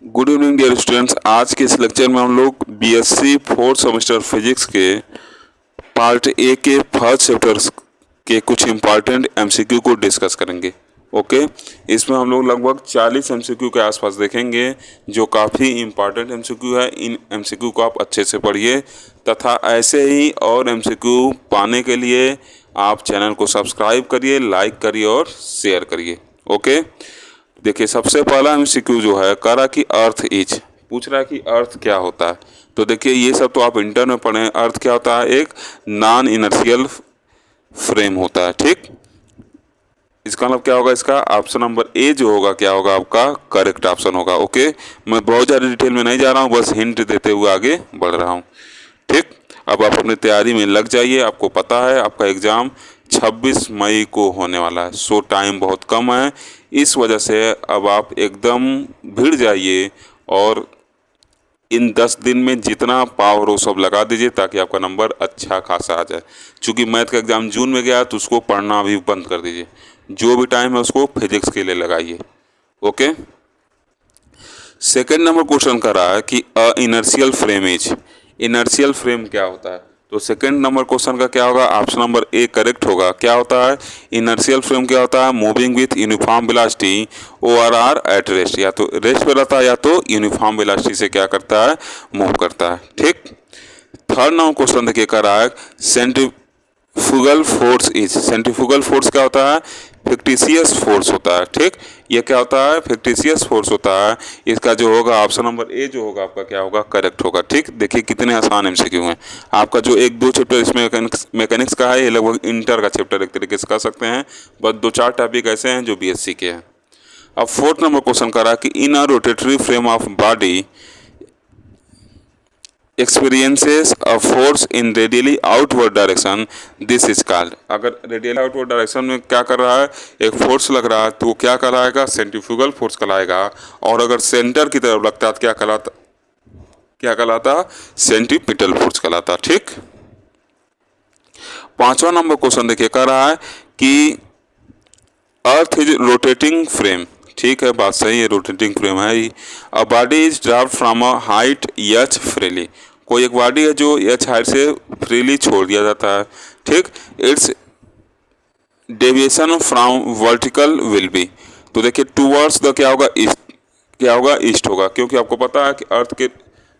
Good evening dear students. आज के इस लेक्चर में हम लोग बीएससी फोर्थ सेमेस्टर फिजिक्स के पार्ट ए के फर्स्ट चैप्टर के कुछ इम्पॉर्टेंट एमसीक्यू को डिस्कस करेंगे। ओके, इसमें हम लोग लगभग 40 एमसीक्यू के आसपास देखेंगे जो काफ़ी इम्पॉर्टेंट एमसीक्यू है। इन एमसीक्यू को आप अच्छे से पढ़िए तथा ऐसे ही और एमसीक्यू पाने के लिए आप चैनल को सब्सक्राइब करिए, लाइक करिए और शेयर करिए। ओके, देखिए सबसे पहला एमसीक्यू जो है कह रहा कि अर्थ इज, पूछ रहा है कि अर्थ क्या होता है। तो देखिए ये सब तो आप इंटर में पढ़े। अर्थ क्या होता है? एक नॉन इनर्शियल फ्रेम होता है। ठीक, इसका मतलब क्या होगा? इसका ऑप्शन नंबर ए जो होगा क्या होगा? आपका करेक्ट ऑप्शन होगा। ओके, मैं बहुत ज़्यादा डिटेल में नहीं जा रहा हूँ, बस हिंट देते हुए आगे बढ़ रहा हूँ। ठीक, अब आप अपनी तैयारी में लग जाइए। आपको पता है आपका एग्ज़ाम 26 मई को होने वाला है, सो टाइम बहुत कम है। इस वजह से अब आप एकदम भिड़ जाइए और इन 10 दिन में जितना पावर हो सब लगा दीजिए ताकि आपका नंबर अच्छा खासा आ जाए। चूँकि मैथ का एग्ज़ाम जून में गया तो उसको पढ़ना अभी बंद कर दीजिए। जो भी टाइम है उसको फिजिक्स के लिए लगाइए। ओके, सेकेंड नंबर क्वेश्चन कर रहा है कि a inertial frame is, inertial frame क्या होता है? तो सेकंड नंबर क्वेश्चन का क्या होगा? ऑप्शन नंबर ए करेक्ट होगा। क्या होता है इनर्शियल फ्रेम? क्या होता है? Moving with uniform velocity ORR at rest, या तो रेस्ट पे रहता है या तो यूनिफॉर्म वेलोसिटी से क्या करता है? मूव करता है। ठीक, थर्ड नंबर क्वेश्चन देखिए कर रहा है centrifugal force is, centrifugal force क्या होता है? फिक्टिशियस फोर्स होता है। ठीक, ये क्या होता है? फिक्टिशियस फोर्स होता है। इसका जो होगा ऑप्शन नंबर ए जो होगा आपका क्या होगा? करेक्ट होगा। ठीक, देखिए कितने आसान एमसीक्यू हैं। आपका जो एक दो चैप्टर इसमें मैकेनिक्स का है, ये लगभग इंटर का चैप्टर एक तरीके से कह सकते हैं। बस 2-4 टॉपिक ऐसे हैं जो बीएससी के हैं। अब फोर्थ नंबर क्वेश्चन कर रहा है कि in a rotatory frame of body experiences a force in radially outward direction, this is called। अगर रेडियली आउटवर्ड डायरेक्शन में क्या कर रहा है? एक फोर्स लग रहा है तो वो क्या कहलाएगा? सेंट्रीफ्यूगल फोर्स कहलाएगा। और अगर सेंटर की तरफ लगता है तो क्या कहलाता? सेंट्रीपिटल फोर्स कहलाता। ठीक, पांचवा नंबर क्वेश्चन देखिए कह रहा है कि अर्थ इज रोटेटिंग फ्रेम। ठीक है, बात सही है, रोटेटिंग फ्रेम है ही। A body is dropped from a height H freely, कोई एक बॉडी है जो एच हाइट से फ्रीली छोड़ दिया जाता है। ठीक, it's deviation from vertical will be, तो देखिए टूवर्ड्स द क्या होगा? ईस्ट, क्या होगा? ईस्ट होगा, क्योंकि आपको पता है कि अर्थ के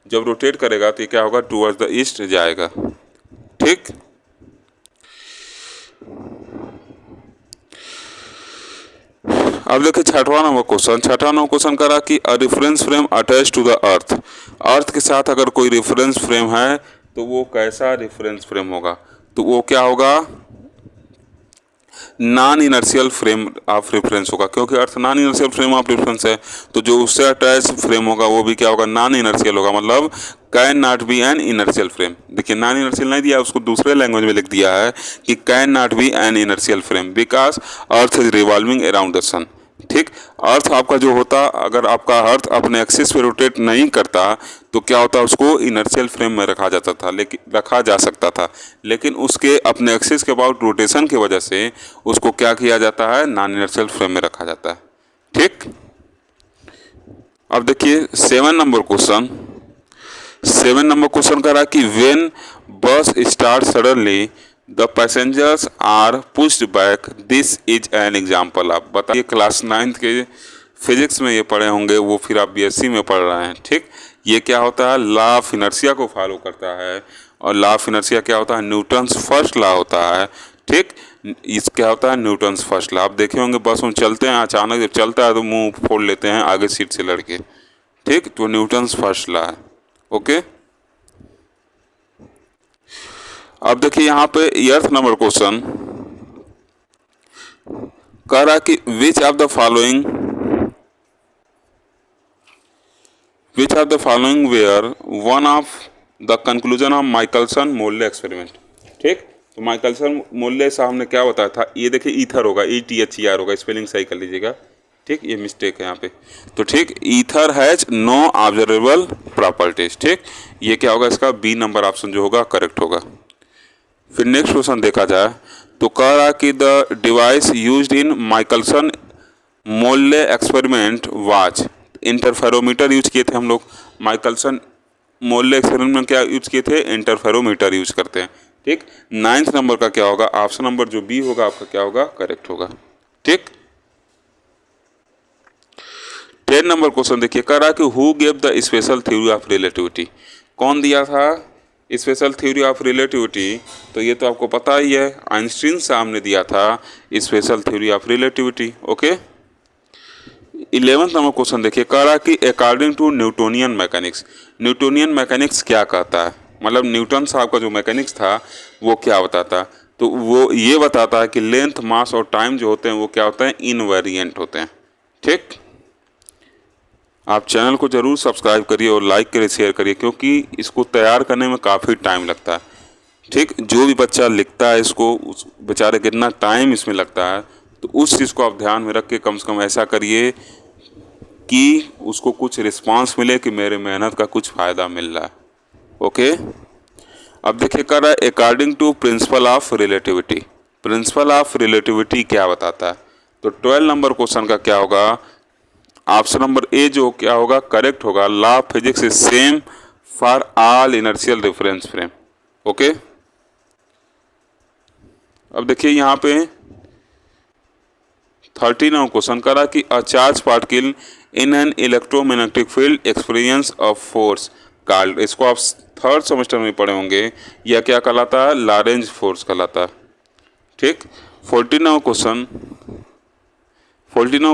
जब रोटेट करेगा तो क्या होगा? टूवर्ड्स द ईस्ट जाएगा। ठीक, अब देखिए छठवां नंबर क्वेश्चन करा कि a reference frame attach to the earth, earth के साथ अगर कोई रेफरेंस फ्रेम है तो वो कैसा रेफरेंस फ्रेम होगा? तो वो क्या होगा? Non inertial frame of reference होगा, क्योंकि earth non inertial frame of reference है। तो जो उससे अटैच फ्रेम होगा वो भी क्या होगा? नॉन इनर्शियल होगा, मतलब can not be an inertial frame. देखिए नॉन इनर्शियल नहीं दिया, उसको दूसरे लैंग्वेज में लिख दिया है कि can not be an inertial frame because earth is revolving around the sun. ठीक, अर्थ आपका जो होता, अगर आपका अर्थ अपने एक्सिस पे रोटेट नहीं करता तो क्या होता? उसको इनर्शियल फ्रेम में रखा जाता था, लेकिन रखा जा सकता था, लेकिन उसके अपने एक्सिस के अबाउट रोटेशन की वजह से उसको क्या किया जाता है? नॉन इनर्शियल फ्रेम में रखा जाता है। ठीक, अब देखिए 7 नंबर क्वेश्चन कह रहा है कि when bus start suddenly the passengers are pushed back, this is an example. आप बताइए, क्लास 9th के फिजिक्स में ये पढ़े होंगे, वो फिर आप बीएससी में पढ़ रहे हैं। ठीक, ये क्या होता है? लॉ ऑफ इनर्शिया को फॉलो करता है। और लॉ ऑफ इनर्शिया क्या होता है? न्यूटन्स फर्स्ट लॉ होता है। ठीक, इस क्या होता है? Newton's first law. आप देखे होंगे बस में चलते हैं, अचानक जब चलता है तो मुंह फोड़ लेते हैं आगे सीट से लड़के। ठीक, तो न्यूटन्स फर्स्ट लॉ है। ओके, अब देखिए यहाँ पे 8th नंबर क्वेश्चन कह रहा है कि which of the following were one of the conclusion of Michelson Morley experiment. ठीक, तो माइकलसन मोल्ले साहब ने क्या बताया था? ये देखिए ईथर होगा, ETHER होगा, स्पेलिंग सही कर लीजिएगा। ठीक, ये मिस्टेक है यहाँ पे। तो ठीक, ether has no observable properties. ठीक, ये क्या होगा? इसका बी नंबर ऑप्शन जो होगा करेक्ट होगा। फिर नेक्स्ट क्वेश्चन देखा जाए तो कह रहा कि the device used in Michelson Morley experiment was, interferometer use किए थे हम लोग। माइकलसन मोल्ले एक्सपेरिमेंट में क्या यूज किए थे? इंटरफेरोमीटर यूज करते हैं। ठीक, 9th नंबर का क्या होगा? ऑप्शन नंबर जो बी होगा आपका क्या होगा? करेक्ट होगा। ठीक, 10 नंबर क्वेश्चन देखिए, कह रहा कि who gave the special theory of relativity? कौन दिया था स्पेशल थ्योरी ऑफ रिलेटिविटी? तो ये तो आपको पता ही है, आइंस्टीन साहब ने दिया था special theory of relativity. Okay, 11th number question देखिए, कह रहा कि according to Newtonian mechanics, Newtonian mechanics क्या कहता है? मतलब न्यूटन साहब का जो मैकेनिक्स था वो क्या बताता? तो वो ये बताता है कि लेंथ, मास और टाइम जो होते हैं वो क्या होते हैं? इनवेरिएंट होते हैं। ठीक, आप चैनल को जरूर सब्सक्राइब करिए और लाइक करिए, शेयर करिए, क्योंकि इसको तैयार करने में काफ़ी टाइम लगता है। ठीक, जो भी बच्चा लिखता है इसको, उस बेचारे कितना टाइम इसमें लगता है, तो उस चीज़ को आप ध्यान में रख के कम से कम ऐसा करिए कि उसको कुछ रिस्पांस मिले कि मेरे मेहनत का कुछ फ़ायदा मिल रहा है। ओके, अब देखिए, कर रहा है according to principle of relativity. Principle of relativity क्या बताता है? तो 12 नंबर क्वेश्चन का क्या होगा? ऑप्शन नंबर ए जो क्या होगा? करेक्ट होगा। Law of physics is same for all inertial reference frame. Okay, अब देखिए यहाँ पे 13 क्वेश्चन करा कि a charge particle in an electromagnetic field experience of force called. इसको आप 3rd सेमेस्टर में पढ़े होंगे। यह क्या कहलाता है? लॉरेंज फोर्स कहलाता है। ठीक, 14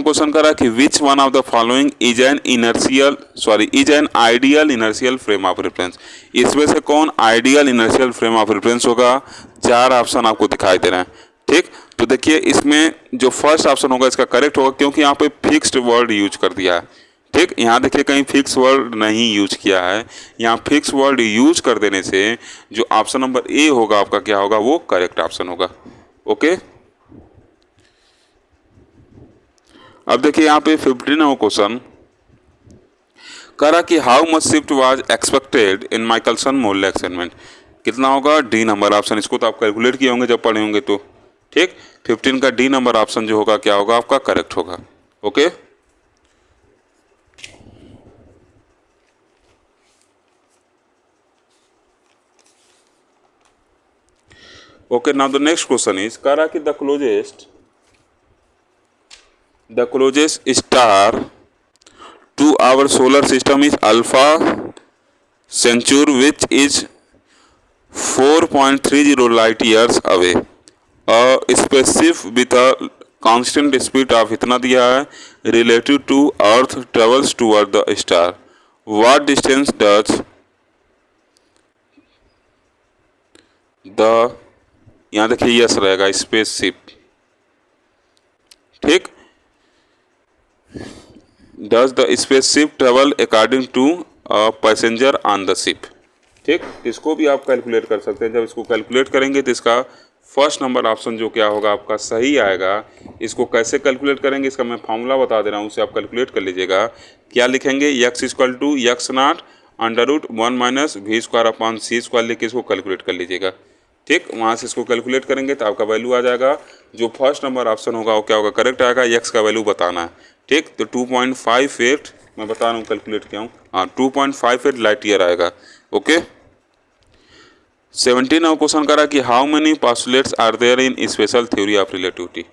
क्वेश्चन करा कि which one of the following is an ideal inertial frame of reference. इसमें से कौन ideal inertial frame of reference होगा? 4 ऑप्शन आपको दिखाई दे रहे हैं। ठीक, तो देखिए इसमें जो फर्स्ट ऑप्शन होगा इसका करेक्ट होगा, क्योंकि यहाँ पे फिक्स्ड वर्ड यूज कर दिया है। ठीक, यहाँ देखिए कहीं फिक्स वर्ड नहीं यूज किया है, यहाँ फिक्स वर्ड यूज कर देने से जो ऑप्शन नंबर ए होगा आपका क्या होगा? वो करेक्ट ऑप्शन होगा। ओके, अब देखिए यहाँ पे 15वां क्वेश्चन करा कि how much shift was expected in Michelson Morley experiment. कितना होगा? D number option. इसको तो आप कैलकुलेट किए होंगे जब पढ़े होंगे तो। ठीक, 15 का डी नंबर ऑप्शन जो होगा क्या होगा? आपका करेक्ट होगा। Okay, okay, now the next question is करा कि the closest star to our solar system is Alpha Centauri, which is 4.30 light years away. A spaceship with a constant speed of इतना दिया है relative to Earth travels toward the star. What distance does the, यहाँ देखिए yes रहेगा, spaceship. ठीक, does the spaceship travel according to passenger on the ship. ठीक, इसको भी आप कैलकुलेट कर सकते हैं। जब इसको कैलकुलेट करेंगे तो इसका फर्स्ट नंबर ऑप्शन जो क्या होगा आपका सही आएगा। इसको कैसे कैलकुलेट करेंगे इसका मैं फॉर्मूला बता दे रहा हूँ, उसे आप कैलकुलेट कर लीजिएगा। क्या लिखेंगे? x equal to x not under root 1 minus V square upon C square लिख के इसको कैलकुलेट कर लीजिएगा। ठीक, वहाँ से इसको कैलकुलेट करेंगे तो आपका वैल्यू आ जाएगा। जो फर्स्ट नंबर ऑप्शन होगा वो क्या होगा? करेक्ट आएगा। x का वैल्यू बताना है। ठीक, तो 2.58 मैं बता रहा हूँ, कैलकुलेट किया हूँ। हाँ, 2.58 लाइट ईयर आएगा। ओके, 17वां क्वेश्चन करा कि how many postulates are there in special theory of relativity.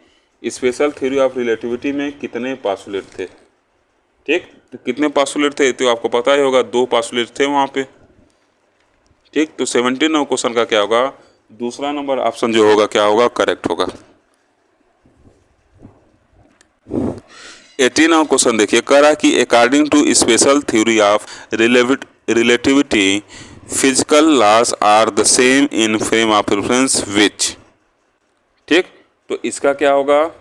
Special theory of relativity में कितने पास्टुलेट थे? ठीक, तो कितने पास्टुलेट थे तो आपको पता ही होगा, 2 पास्टुलेट थे वहाँ पे। ठीक, तो 17वां क्वेश्चन का क्या होगा? दूसरा नंबर ऑप्शन जो होगा क्या होगा? करेक्ट होगा। 18वां क्वेश्चन देखिए, करा कि according to special theory of relativity physical laws are the same in frame of reference which. ठीक, तो इसका क्या होगा?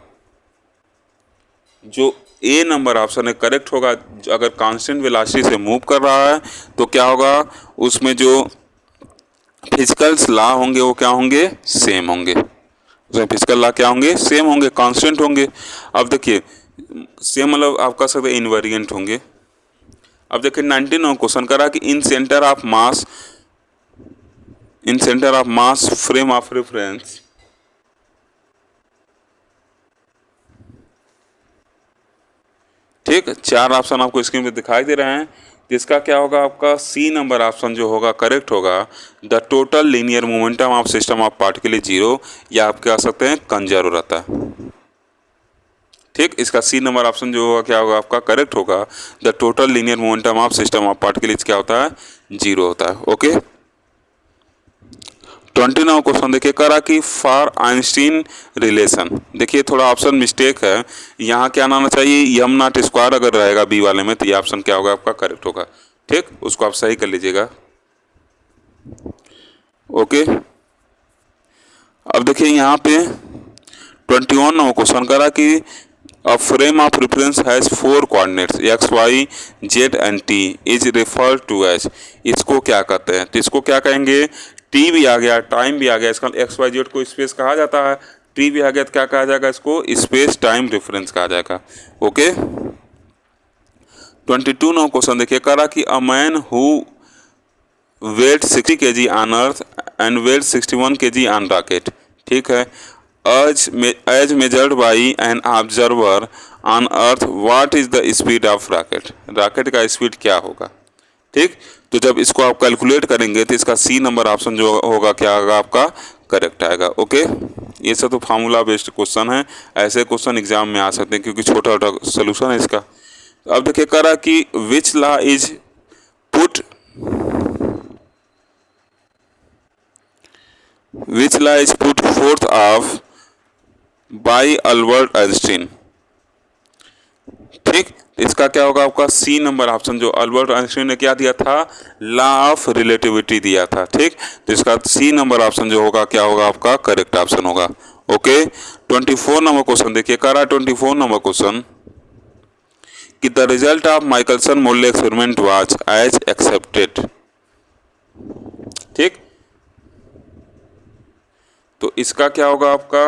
जो ए नंबर ऑप्शन है करेक्ट होगा। अगर कांस्टेंट वेलोसिटी से मूव कर रहा है तो क्या होगा? उसमें जो फिजिकल्स लॉ होंगे वो क्या होंगे? सेम होंगे। उसमें फिजिकल लॉ क्या होंगे? सेम होंगे, कांस्टेंट होंगे। अब देखिए सेम मतलब आप कह सकते हैं इनवेरिएंट होंगे। अब देखिए 19वां क्वेश्चन करा कि in centre of mass frame of reference ठीक, 4 ऑप्शन आपको स्क्रीन पे दिखाई दे रहे हैं। इसका क्या होगा आपका सी नंबर ऑप्शन जो होगा करेक्ट होगा। The total linear momentum of system of particle is zero, या आप कह सकते हैं कंजर्व रहता है। ठीक, इसका सी नंबर ऑप्शन जो होगा क्या होगा आपका करेक्ट होगा। The total linear momentum of system of particle is क्या होता है, जीरो होता है। ओके, 29 क्वेश्चन देखिए, करा कि फॉर आइंस्टीन रिलेशन, देखिए थोड़ा ऑप्शन मिस्टेक है, यहाँ क्या आना चाहिए एम नॉट स्क्वायर अगर रहेगा बी वाले में तो ये ऑप्शन क्या होगा आपका करेक्ट होगा। ठीक, उसको आप सही कर लीजिएगा। ओके, अब देखिए यहाँ पे 21 नंबर क्वेश्चन करा कि a frame of reference has 4 coordinates X Y Z and T is referred to as, इसको क्या कहते हैं, तो इसको क्या कहेंगे, टी भी आ गया टाइम भी आ गया, इसका एक्स वाई जेड को स्पेस कहा जाता है, टी भी आ गया तो क्या कहा जाएगा, इसको स्पेस टाइम रेफरेंस कहा जाएगा। ओके, 22 नंबर क्वेश्चन देखिए, करा कि a man who weight 60 kg on earth and weight 61 kg on rocket, ठीक है, as measured by an observer on earth what is the speed of rocket, rocket का speed क्या होगा। ठीक, तो जब इसको आप कैलकुलेट करेंगे तो इसका सी नंबर ऑप्शन जो होगा क्या होगा आपका करेक्ट आएगा। ओके, ये सब तो फार्मूला बेस्ड क्वेश्चन है, ऐसे क्वेश्चन एग्जाम में आ सकते हैं क्योंकि छोटा छोटा सोल्यूशन है इसका। अब देखिए करा कि which law is put fourth of by Albert Einstein. ठीक, इसका क्या होगा आपका सी नंबर ऑप्शन, जो अल्बर्ट आइंस्टीन ने क्या दिया था, लॉ ऑफ रिलेटिविटी दिया था। ठीक, तो इसका सी नंबर ऑप्शन जो होगा क्या होगा आपका करेक्ट ऑप्शन होगा। ओके, 24 नंबर क्वेश्चन देखिए, करा 24 नंबर क्वेश्चन कि the result of Michelson Morley experiment was as accepted. ठीक, तो इसका क्या होगा आपका,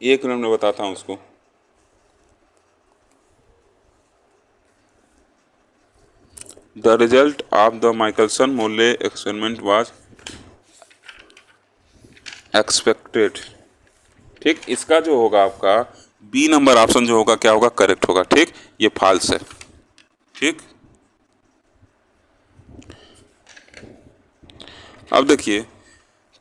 एक मिनट में बताता हूं उसको। The result of the Michelson Morley experiment was expected. ठीक, इसका जो होगा आपका बी नंबर ऑप्शन जो होगा क्या होगा करेक्ट होगा। ठीक, ये फॉल्स है। ठीक, अब देखिए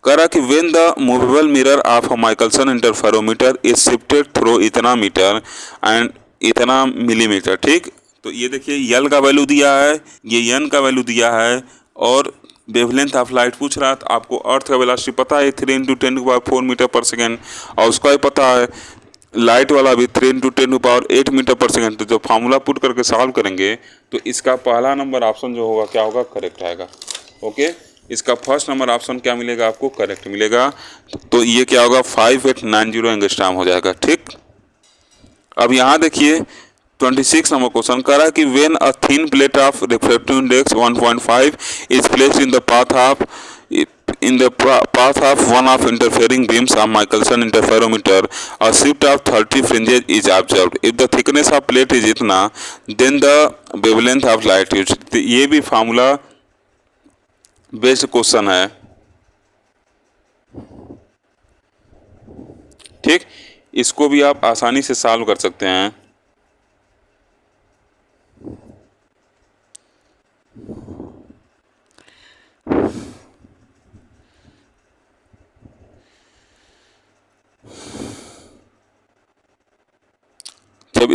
करा कि when the movable mirror of a Michelson interferometer is shifted through इतना मीटर एंड इतना मिलीमीटर। ठीक, तो ये देखिए यल का वैल्यू दिया है, ये एन का वैल्यू दिया है, और वेवलेंथ ऑफ लाइट पूछ रहा था, आपको अर्थ का वेलोसिटी पता है 3 × 10⁴ मीटर पर सेकेंड, और उसका भी पता है लाइट वाला भी 3 × 10⁸ मीटर पर सेकेंड। तो जब फार्मूला पुट करके सॉल्व करेंगे तो इसका पहला नंबर ऑप्शन जो होगा क्या होगा करेक्ट आएगा। ओके, इसका फर्स्ट नंबर ऑप्शन क्या मिलेगा आपको करेक्ट मिलेगा, तो ये क्या होगा 5890 एंगस्ट्रॉम हो जाएगा। ठीक, अब यहाँ देखिए 26 नंबर क्वेश्चन करा कि when a thin plate of refractive index 1.5 is placed in the path of one of interfering beams of Michelson interferometer, a shift of 30 fringes is observed. If the thickness of plate is इतना, then the wavelength of light is। ये भी formula based question है। ठीक, इसको भी आप आसानी से सॉल्व कर सकते हैं। जब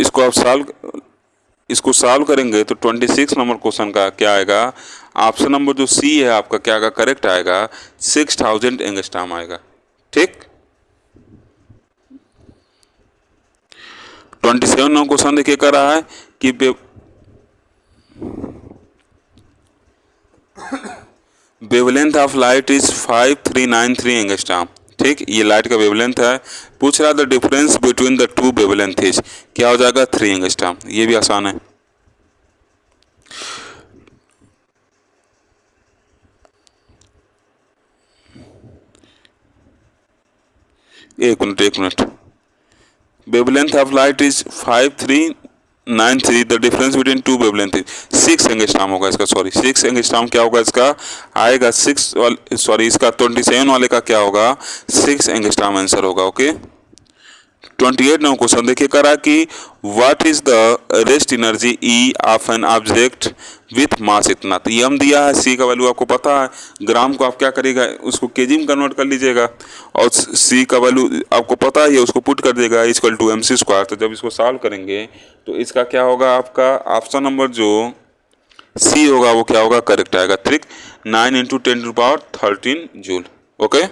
इसको सॉल्व करेंगे तो 26 नंबर क्वेश्चन का क्या आएगा, ऑप्शन नंबर जो सी है आपका क्या आएगा करेक्ट आएगा, 6000 एंगस्ट्रॉम आएगा। ठीक, 27 नंबर क्वेश्चन देखिए कर रहा है कि wavelength of light is 5393 angstrom. ठीक, ये लाइट का वेवलेंथ है, पूछ रहा है the difference between the two wavelength is, क्या हो जाएगा 3 एंगस्ट्रॉम। ये भी आसान है। एक minute, wavelength of light is 5393 9.3 the difference between two wavelength 6 angstrom होगा इसका, सॉरी 6 एंगस्ट्रॉम क्या होगा इसका आएगा 6 सॉरी इसका 27 वाले का क्या होगा 6 एंगस्ट्रॉम आंसर होगा। ओके 28 नंबर क्वेश्चन देखिए करा कि what is the rest energy E of an object with mass इतना, तो ये हम दिया है सी का वैल्यू आपको पता है, ग्राम को आप क्या करिएगा उसको केजी में कन्वर्ट कर लीजिएगा और सी का वैल्यू आपको पता है उसको पुट कर देगा equal to M C square. तो जब इसको सॉल्व करेंगे तो इसका क्या होगा आपका ऑप्शन नंबर जो सी होगा वो क्या होगा करेक्ट आएगा, ठीक 9 × 10⁻13 जूल। ओके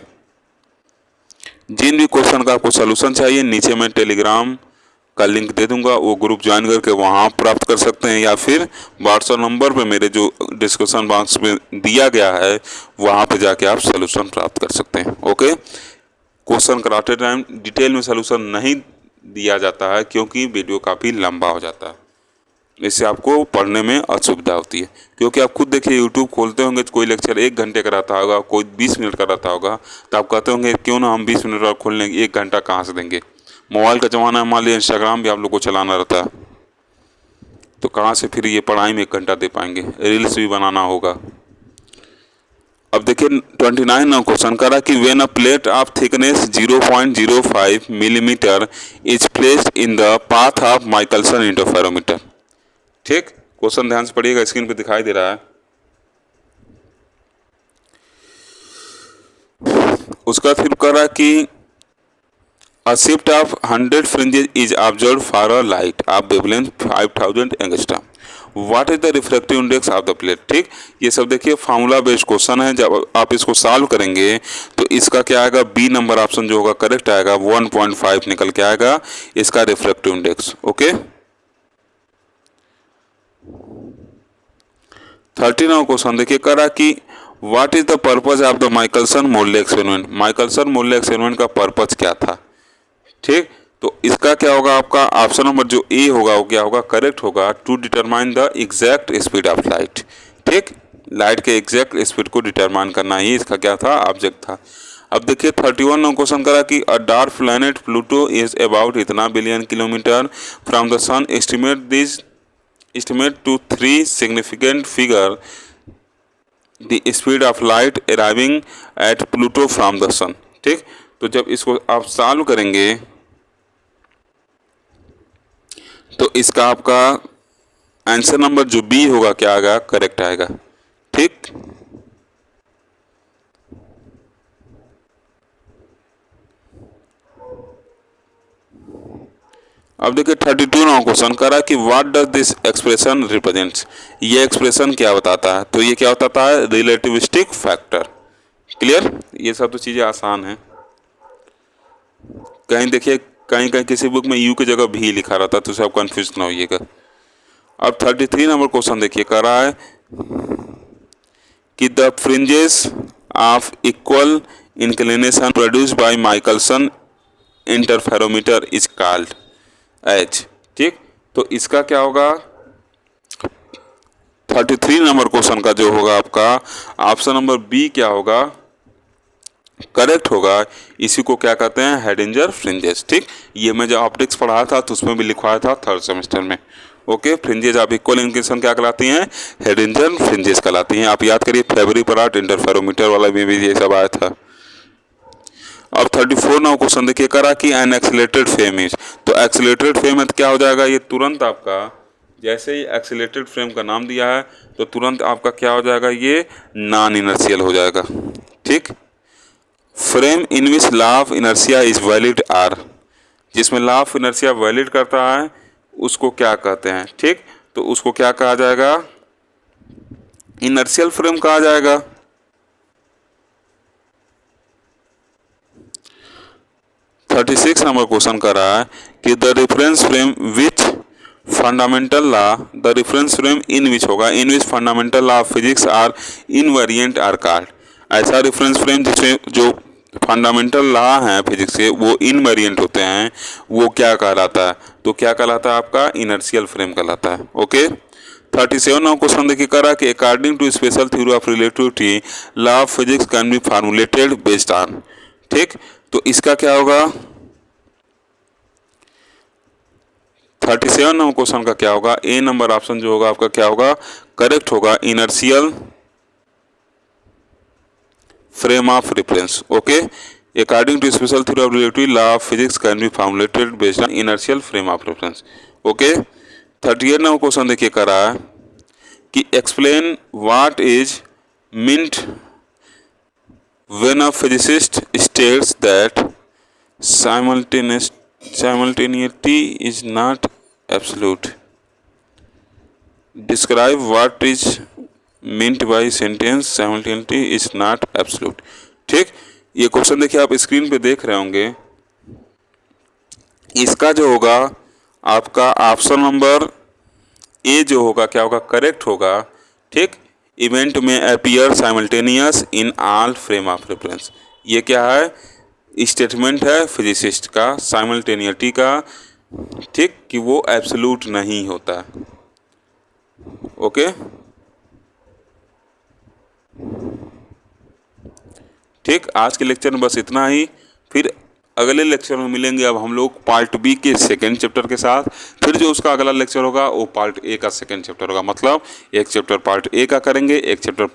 जिन भी क्वेश्चन का आपको सोल्यूशन चाहिए नीचे मैं टेलीग्राम का लिंक दे दूंगा, वो ग्रुप ज्वाइन करके वहाँ प्राप्त कर सकते हैं या फिर व्हाट्सएप नंबर पे मेरे जो डिस्क्रिप्शन बॉक्स में दिया गया है वहाँ पे जाके आप सोल्यूशन प्राप्त कर सकते हैं। ओके क्वेश्चन कराते टाइम डिटेल में सोल्यूशन नहीं दिया जाता है क्योंकि वीडियो काफ़ी लंबा हो जाता है, इससे आपको पढ़ने में असुविधा होती है। क्योंकि आप खुद देखिए यूट्यूब खोलते होंगे तो कोई लेक्चर 1 घंटे का रहता होगा, कोई 20 मिनट का रहता होगा, तो आप कहते होंगे क्यों ना हम 20 मिनट और खोलने 1 घंटा कहाँ से देंगे। मोबाइल का ज़माना है, मान लीजिए इंस्टाग्राम भी आप लोग को चलाना रहता है तो कहाँ से फिर ये पढ़ाई में 1 घंटा दे पाएंगे, रील्स भी बनाना होगा। अब देखिए 29 नंबर क्वेश्चन करा कि when a plate of thickness 0.05 millimetre is placed in the path of Michelson interferometer, ठीक क्वेश्चन ध्यान से पढ़िएगा, स्क्रीन पे दिखाई दे रहा है। उसका फिर करा कि a shift of 100 fringes is observed for a light of wavelength 5000 angstrom. What is the refractive index of the plate? ठीक ये सब देखिए फार्मूला बेस्ड क्वेश्चन है, जब आप इसको सॉल्व करेंगे तो इसका क्या आएगा बी नंबर ऑप्शन जो होगा करेक्ट आएगा, 1.5 निकल के आएगा इसका refractive index. Okay 30 number question देखिए करा कि what is the purpose of the Michelson Morley experiment, Michelson Morley experiment का पर्पज क्या था, ठीक तो इसका क्या होगा आपका ऑप्शन नंबर जो ए होगा वो क्या होगा करेक्ट होगा, to determine the exact speed of light, ठीक लाइट के एग्जैक्ट स्पीड को डिटरमाइन करना ही इसका क्या था ऑब्जेक्ट था। अब देखिए 31 नंबर क्वेश्चन करा कि a dark planet Pluto is about इतना billion kilometre from the sun, estimate to 3 significant figure the speed of light arriving at Pluto from the sun, ठीक तो जब इसको आप सॉल्व करेंगे तो इसका आपका आंसर नंबर जो बी होगा क्या आएगा करेक्ट आएगा, ठीक अब देखिए 32 नंबर क्वेश्चन करा कि what does this expression represents, ये एक्सप्रेशन क्या बताता है, तो ये क्या बताता है रिलेटिविस्टिक फैक्टर। क्लियर, ये सब तो चीज़ें आसान हैं, कहीं देखिए कहीं कहीं किसी बुक में यू की जगह भी लिखा रहता है तो उसे आप कन्फ्यूज ना होइएगा। अब 33 नंबर क्वेश्चन देखिए कर रहा है कि the fringes of equal inclination produced by Michelson interferometer is called as, ठीक तो इसका क्या होगा 33 नंबर क्वेश्चन का जो होगा आपका ऑप्शन नंबर बी क्या होगा करेक्ट होगा, इसी को क्या कहते हैं हेडिंजर फ्रिंजेस, ठीक ये मैं जब ऑप्टिक्स पढ़ाया था तो उसमें भी लिखवाया था 3rd सेमेस्टर में। Okay fringes of equal inclination क्या कहलाती हैं हेडिंजर फ्रिंजेस कहलाती हैं, आप याद करिए फेब्री पराट इंटरफेरोमीटर वाला में भी ये सब आया था। अब 34 नंबर क्वेश्चन देखिए करा कि एन एक्सीलरेटेड फ्रेम इज, तो एक्सीलरेटेड फ्रेम है तो क्या हो जाएगा ये तुरंत आपका जैसे ही एक्सीलरेटेड फ्रेम का नाम दिया है तो तुरंत आपका क्या हो जाएगा ये नॉन इनर्शियल हो जाएगा, ठीक frame in which law of inertia is valid are, जिसमें लॉ ऑफ इनर्शिया वैलिड करता है उसको क्या कहते हैं, ठीक तो उसको क्या कहा जाएगा इनर्शियल फ्रेम कहा जाएगा। 36 नंबर क्वेश्चन कर रहा है कि the reference frame which fundamental law, the reference frame in which होगा in which fundamental law of physics are invariant are called, ऐसा रेफरेंस फ्रेम जिसमें जो फंडामेंटल लॉ हैं फिजिक्स के वो इनवेरिएंट होते हैं वो क्या कहलाता है, तो क्या कहलाता है आपका इनर्शियल फ्रेम कहलाता है। ओके 37 नंबर क्वेश्चन देखिए करा कि according to special theory of relativity law of physics can be formulated based on, ठीक तो इसका क्या होगा 37 नंबर क्वेश्चन का क्या होगा, ए नंबर ऑप्शन जो होगा आपका क्या होगा, करेक्ट होगा, inertial frame of reference. Okay, अकॉर्डिंग to special theory of relativity law of physics can बी फॉर्मुलेटेड बेस्ड ऑन इनर्शियल फ्रेम ऑफ रेफरेंस। ओके, 38 नंबर क्वेश्चन देखिए कर रहा है कि explain what is meant when a physicist states that simultaneity is not absolute. Describe what is meant by sentence simultaneity is not absolute। ठीक, ये क्वेश्चन देखिए आप स्क्रीन पे देख रहे होंगे। इसका जो होगा आपका ऑप्शन नंबर ए जो होगा क्या होगा, करेक्ट होगा। ठीक, इवेंट में appear simultaneous in all frame of reference, ये क्या है, स्टेटमेंट है फिजिसिस्ट का साइमल्टेनिटी का। ठीक, कि वो एब्सोल्यूट नहीं होता। ओके, ठीक, आज के लेक्चर में बस इतना ही। फिर अगले लेक्चर में मिलेंगे अब हम लोग पार्ट बी के सेकेंड चैप्टर के साथ। फिर जो उसका अगला लेक्चर होगा वो पार्ट ए का सेकेंड चैप्टर होगा। मतलब एक चैप्टर पार्ट ए का करेंगे, एक चैप्टर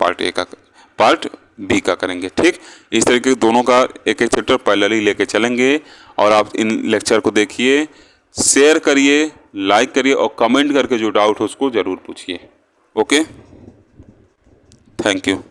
पार्ट बी का करेंगे। ठीक, इस तरीके से दोनों का एक एक चैप्टर पैरेलली लेके चलेंगे। और आप इन लेक्चर को देखिए, शेयर करिए, लाइक करिए और कमेंट करके जो डाउट हो उसको ज़रूर पूछिए। Okay, thank you.